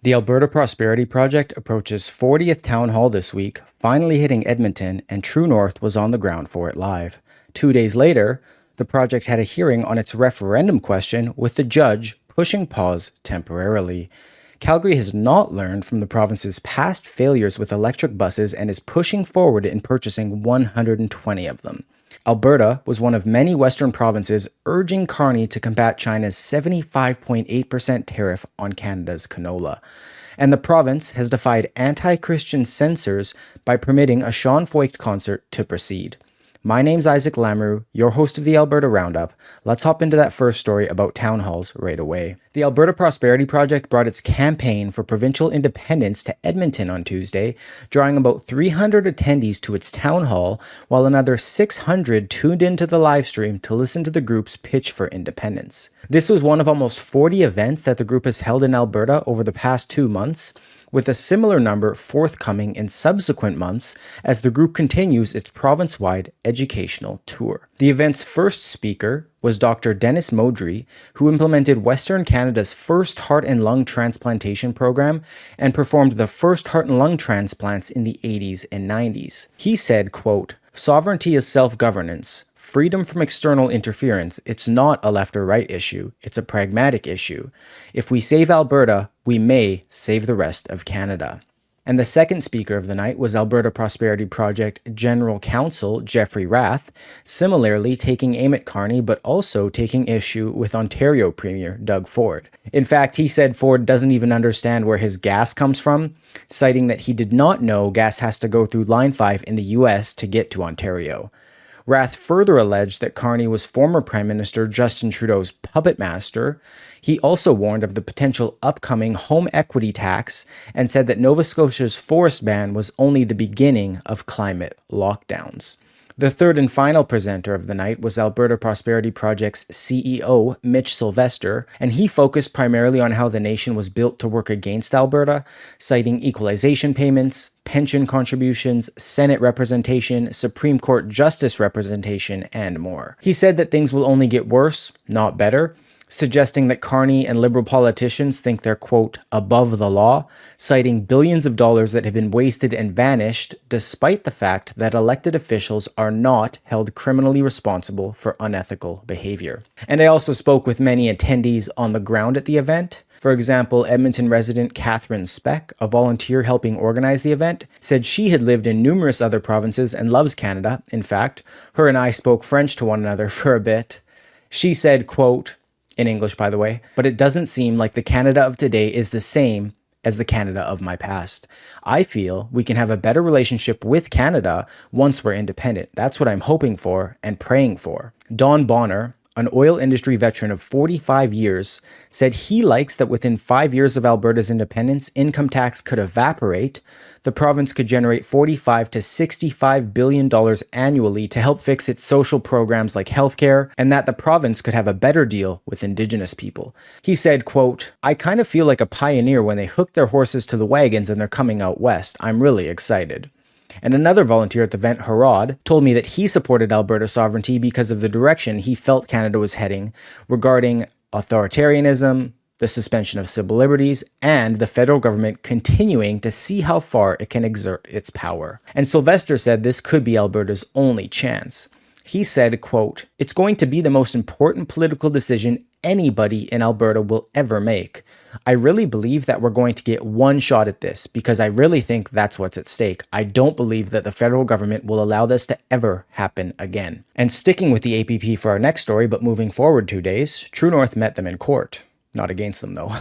The Alberta Prosperity Project approaches 40th Town Hall this week, finally hitting Edmonton, and True North was on the ground for it live. 2 days later, the project had a hearing on its referendum question with the judge pushing pause temporarily. Calgary has not learned from the province's past failures with electric buses and is pushing forward in purchasing 120 of them. Alberta was one of many Western provinces urging Carney to combat China's 75.8% tariff on Canada's canola. And the province has defied anti-Christian censors by permitting a Sean Feucht concert to proceed. My name's Isaac Lamoureux, your host of the Alberta Roundup. Let's hop into that first story about town halls right away. The Alberta Prosperity Project brought its campaign for provincial independence to Edmonton on Tuesday, drawing about 300 attendees to its town hall, while another 600 tuned into the live stream to listen to the group's pitch for independence. This was one of almost 40 events that the group has held in Alberta over the past 2 months, with a similar number forthcoming in subsequent months as the group continues its province-wide educational tour. The event's first speaker was Dr. Dennis Modry, who implemented Western Canada's first heart and lung transplantation program and performed the first heart and lung transplants in the 80s and 90s. He said, quote, "Sovereignty is self-governance. Freedom from external interference, it's not a left or right issue, it's a pragmatic issue. If we save Alberta, we may save the rest of Canada." And the second speaker of the night was Alberta Prosperity Project General Counsel Jeffrey Rath, similarly taking aim at Carney but also taking issue with Ontario Premier Doug Ford. In fact, he said Ford doesn't even understand where his gas comes from, citing that he did not know gas has to go through Line 5 in the US to get to Ontario. Rath further alleged that Carney was former Prime Minister Justin Trudeau's puppet master. He also warned of the potential upcoming home equity tax and said that Nova Scotia's forest ban was only the beginning of climate lockdowns. The third and final presenter of the night was Alberta Prosperity Project's CEO, Mitch Sylvester, and he focused primarily on how the nation was built to work against Alberta, citing equalization payments, pension contributions, Senate representation, Supreme Court justice representation, and more. He said that things will only get worse, not better, suggesting that Carney and Liberal politicians think they're, quote, above the law, citing billions of dollars that have been wasted and vanished, despite the fact that elected officials are not held criminally responsible for unethical behavior. And I also spoke with many attendees on the ground at the event. For example, Edmonton resident Catherine Speck, a volunteer helping organize the event, said she had lived in numerous other provinces and loves Canada. In fact, her and I spoke French to one another for a bit. She said, quote, in English, by the way, "But it doesn't seem like the Canada of today is the same as the Canada of my past. I feel we can have a better relationship with Canada once we're independent. That's what I'm hoping for and praying for." Don Bonner, an oil industry veteran of 45 years, said he likes that within 5 years of Alberta's independence, income tax could evaporate. The province could generate $45 to $65 billion annually to help fix its social programs like healthcare, and that the province could have a better deal with Indigenous people. He said, quote, "I kind of feel like a pioneer when they hook their horses to the wagons and they're coming out west. I'm really excited." And another volunteer at the event, Harad, told me that he supported Alberta sovereignty because of the direction he felt Canada was heading regarding authoritarianism, the suspension of civil liberties, and the federal government continuing to see how far it can exert its power. And Sylvester said this could be Alberta's only chance. He said, quote, "It's going to be the most important political decision anybody in Alberta will ever make. I really believe that we're going to get one shot at this because I really think that's what's at stake. I don't believe that the federal government will allow this to ever happen again." And sticking with the APP for our next story, but moving forward 2 days, True North met them in court. Not against them, though.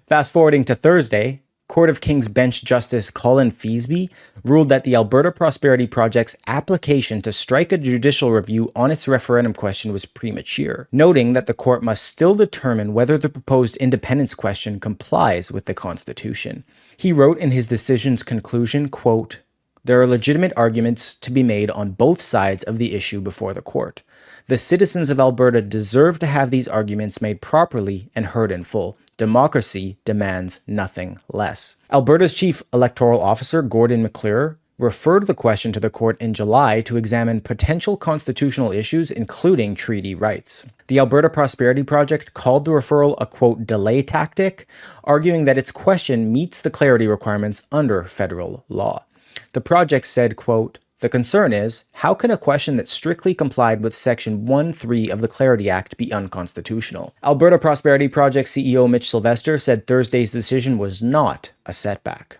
Fast forwarding to Thursday, Court of King's Bench Justice Colin Feasby ruled that the Alberta Prosperity Project's application to strike a judicial review on its referendum question was premature, noting that the court must still determine whether the proposed independence question complies with the Constitution. He wrote in his decision's conclusion, quote, "There are legitimate arguments to be made on both sides of the issue before the court. The citizens of Alberta deserve to have these arguments made properly and heard in full. Democracy demands nothing less." Alberta's chief electoral officer, Gordon McClure, referred the question to the court in July to examine potential constitutional issues, including treaty rights. The Alberta Prosperity Project called the referral a, quote, delay tactic, arguing that its question meets the clarity requirements under federal law. The project said, quote, "The concern is, how can a question that strictly complied with Section 1.3 of the Clarity Act be unconstitutional?" Alberta Prosperity Project CEO Mitch Sylvester said Thursday's decision was not a setback.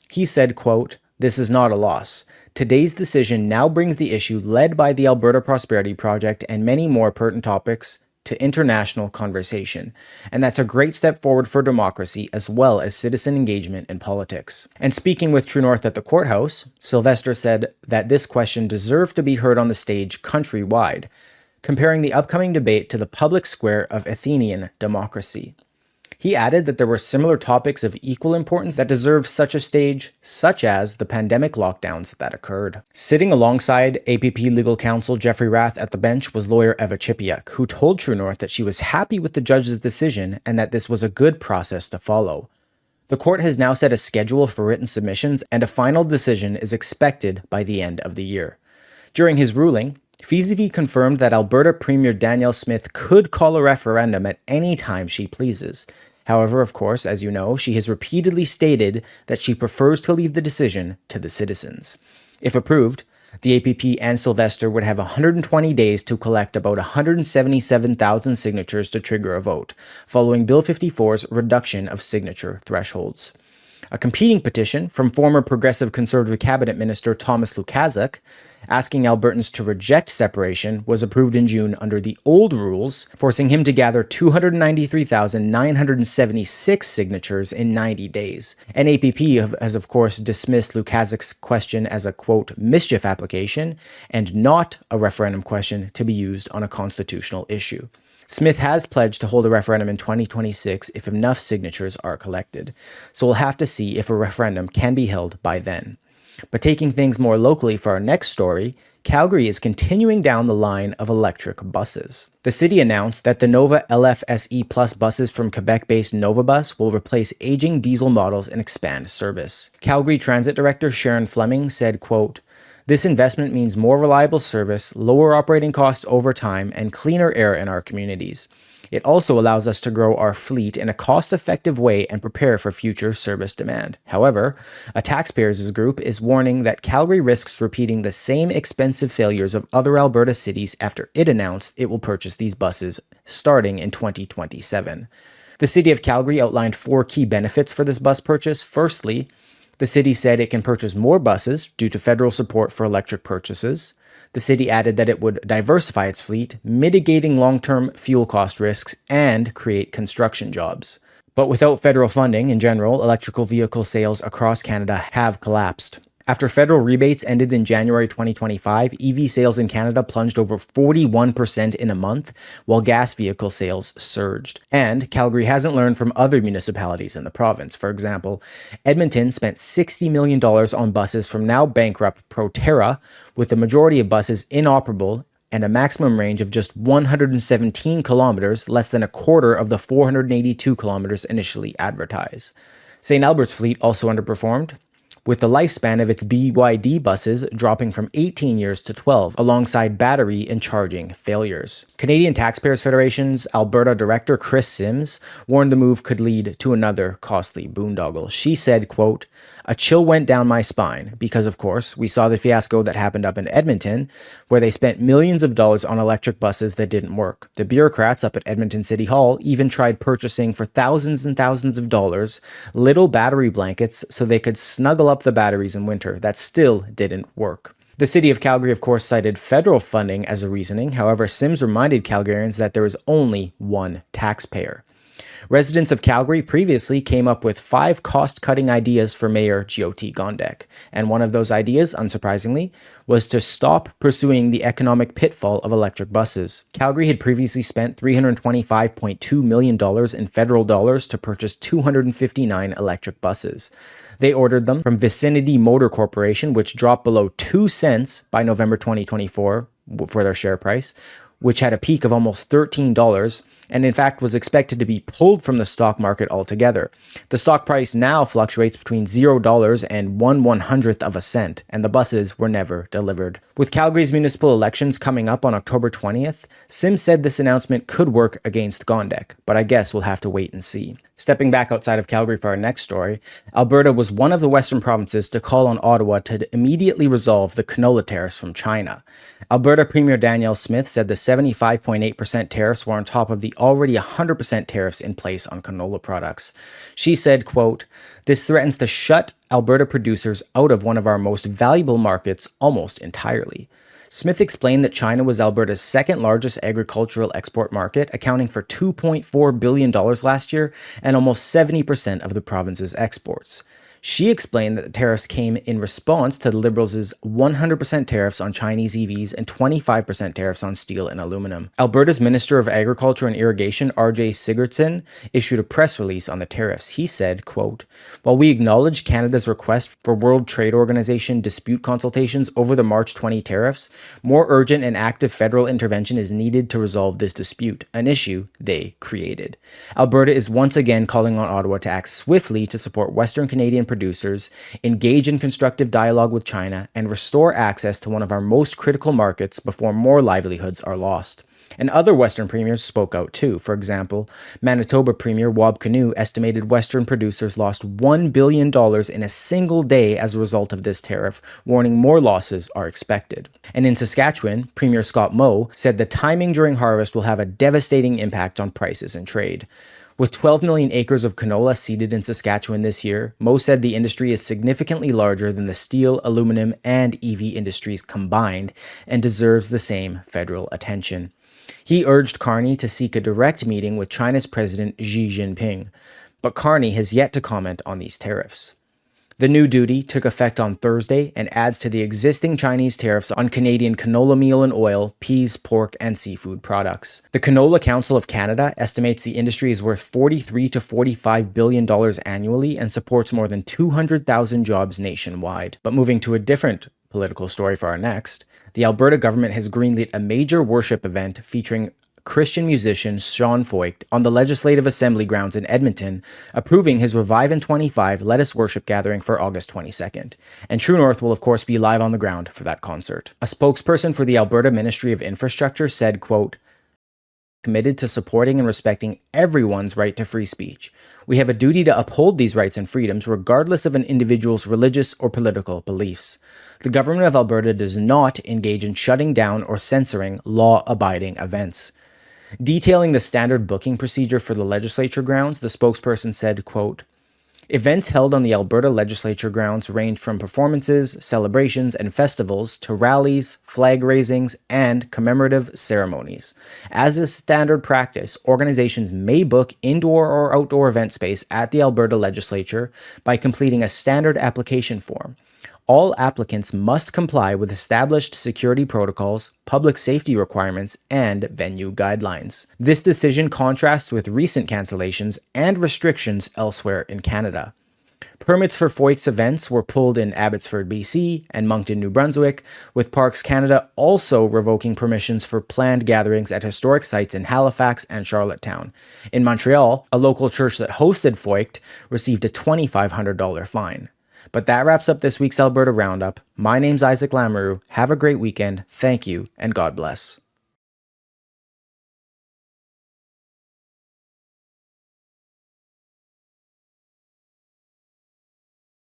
He said, quote, "This is not a loss. Today's decision now brings the issue led by the Alberta Prosperity Project and many more pertinent topics to international conversation, and that's a great step forward for democracy as well as citizen engagement in politics." And speaking with True North at the courthouse, Sylvester said that this question deserved to be heard on the stage countrywide, comparing the upcoming debate to the public square of Athenian democracy. He added that there were similar topics of equal importance that deserved such a stage, such as the pandemic lockdowns that occurred. Sitting alongside APP legal counsel Jeffrey Rath at the bench was lawyer Eva Chipiuk, who told True North that she was happy with the judge's decision and that this was a good process to follow. The court has now set a schedule for written submissions, and a final decision is expected by the end of the year. During his ruling, Feasy confirmed that Alberta Premier Danielle Smith could call a referendum at any time she pleases. However, of course, as you know, she has repeatedly stated that she prefers to leave the decision to the citizens. If approved, the APP and Sylvester would have 120 days to collect about 177,000 signatures to trigger a vote, following Bill 54's reduction of signature thresholds. A competing petition from former Progressive Conservative Cabinet Minister Thomas Lukaszuk, asking Albertans to reject separation, was approved in June under the old rules, forcing him to gather 293,976 signatures in 90 days. An APP has, of course, dismissed Lukaszuk's question as a, quote, mischief application and not a referendum question to be used on a constitutional issue. Smith has pledged to hold a referendum in 2026 if enough signatures are collected, so we'll have to see if a referendum can be held by then. But taking things more locally for our next story, Calgary is continuing down the line of electric buses. The city announced that the Nova LFSE Plus buses from Quebec-based Nova Bus will replace aging diesel models and expand service. Calgary Transit Director Sharon Fleming said, quote, "This investment means more reliable service, lower operating costs over time, and cleaner air in our communities. It also allows us to grow our fleet in a cost-effective way and prepare for future service demand." However, a taxpayers' group is warning that Calgary risks repeating the same expensive failures of other Alberta cities after it announced it will purchase these buses starting in 2027. The City of Calgary outlined 4 key benefits for this bus purchase. Firstly, the city said it can purchase more buses due to federal support for electric purchases. The city added that it would diversify its fleet, mitigating long-term fuel cost risks, and create construction jobs. But without federal funding, in general, electrical vehicle sales across Canada have collapsed. After federal rebates ended in January 2025, EV sales in Canada plunged over 41% in a month, while gas vehicle sales surged. And Calgary hasn't learned from other municipalities in the province. For example, Edmonton spent $60 million on buses from now bankrupt Proterra, with the majority of buses inoperable and a maximum range of just 117 kilometers, less than a quarter of the 482 kilometers initially advertised. St. Albert's fleet also underperformed, with the lifespan of its BYD buses dropping from 18 years to 12, alongside battery and charging failures. Canadian Taxpayers Federation's Alberta Director Chris Sims warned the move could lead to another costly boondoggle. She said, quote, "A chill went down my spine because, of course, we saw the fiasco that happened up in Edmonton, where they spent millions of dollars on electric buses that didn't work. The bureaucrats up at Edmonton City Hall even tried purchasing for thousands and thousands of dollars little battery blankets so they could snuggle up the batteries in winter. That still didn't work." The city of Calgary, of course, cited federal funding as a reasoning. However, Sims reminded Calgarians that there is only one taxpayer. Residents of Calgary previously came up with 5 cost-cutting ideas for Mayor Jyoti Gondek, and one of those ideas, unsurprisingly, was to stop pursuing the economic pitfall of electric buses. Calgary had previously spent $325.2 million in federal dollars to purchase 259 electric buses. They ordered them from Vicinity Motor Corporation, which dropped below 2 cents by November 2024 for their share price, which had a peak of almost $13 and in fact was expected to be pulled from the stock market altogether. The stock price now fluctuates between $0 and 1/100th of a cent, and the buses were never delivered. With Calgary's municipal elections coming up on October 20th, Sims said this announcement could work against Gondek, but I guess we'll have to wait and see. Stepping back outside of Calgary for our next story, Alberta was one of the western provinces to call on Ottawa to immediately resolve the canola tariffs from China. Alberta Premier Danielle Smith said the 75.8% tariffs were on top of the already 100% tariffs in place on canola products. She said, quote, "This threatens to shut Alberta producers out of one of our most valuable markets almost entirely." Smith explained that China was Alberta's second largest agricultural export market, accounting for $2.4 billion last year and almost 70% of the province's exports. She explained that the tariffs came in response to the Liberals' 100% tariffs on Chinese EVs and 25% tariffs on steel and aluminum. Alberta's Minister of Agriculture and Irrigation, R.J. Sigurdsson, issued a press release on the tariffs. He said, quote, "While we acknowledge Canada's request for World Trade Organization dispute consultations over the March 20 tariffs, more urgent and active federal intervention is needed to resolve this dispute, an issue they created. Alberta is once again calling on Ottawa to act swiftly to support Western Canadian producers, engage in constructive dialogue with China, and restore access to one of our most critical markets before more livelihoods are lost." And other Western premiers spoke out too. For example, Manitoba Premier Wab Kinew estimated Western producers lost $1 billion in a single day as a result of this tariff, warning more losses are expected. And in Saskatchewan, Premier Scott Moe said the timing during harvest will have a devastating impact on prices and trade. With 12 million acres of canola seeded in Saskatchewan this year, Moe said the industry is significantly larger than the steel, aluminum, and EV industries combined and deserves the same federal attention. He urged Carney to seek a direct meeting with China's President Xi Jinping, but Carney has yet to comment on these tariffs. The new duty took effect on Thursday and adds to the existing Chinese tariffs on Canadian canola meal and oil, peas, pork, and seafood products. The Canola Council of Canada estimates the industry is worth $43 to $45 billion annually and supports more than 200,000 jobs nationwide. But moving to a different political story for our next, the Alberta government has greenlit a major worship event featuring Christian musician Sean Feucht on the Legislative Assembly grounds in Edmonton, approving his Revive in 25 Let Us Worship gathering for August 22nd. And True North will of course be live on the ground for that concert. A spokesperson for the Alberta Ministry of Infrastructure said, quote, "Committed to supporting and respecting everyone's right to free speech. We have a duty to uphold these rights and freedoms regardless of an individual's religious or political beliefs. The government of Alberta does not engage in shutting down or censoring law-abiding events." Detailing the standard booking procedure for the legislature grounds, the spokesperson said, quote, "Events held on the Alberta legislature grounds range from performances, celebrations, and festivals to rallies, flag raisings, and commemorative ceremonies. As is standard practice, organizations may book indoor or outdoor event space at the Alberta legislature by completing a standard application form. All applicants must comply with established security protocols, public safety requirements, and venue guidelines. This decision contrasts with recent cancellations and restrictions elsewhere in Canada. Permits for Feucht's events were pulled in Abbotsford, BC, and Moncton, New Brunswick, with Parks Canada also revoking permissions for planned gatherings at historic sites in Halifax and Charlottetown. In Montreal, a local church that hosted Feucht received a $2,500 fine. But that wraps up this week's Alberta Roundup. My name's Isaac Lamoureux. Have a great weekend. Thank you, and God bless.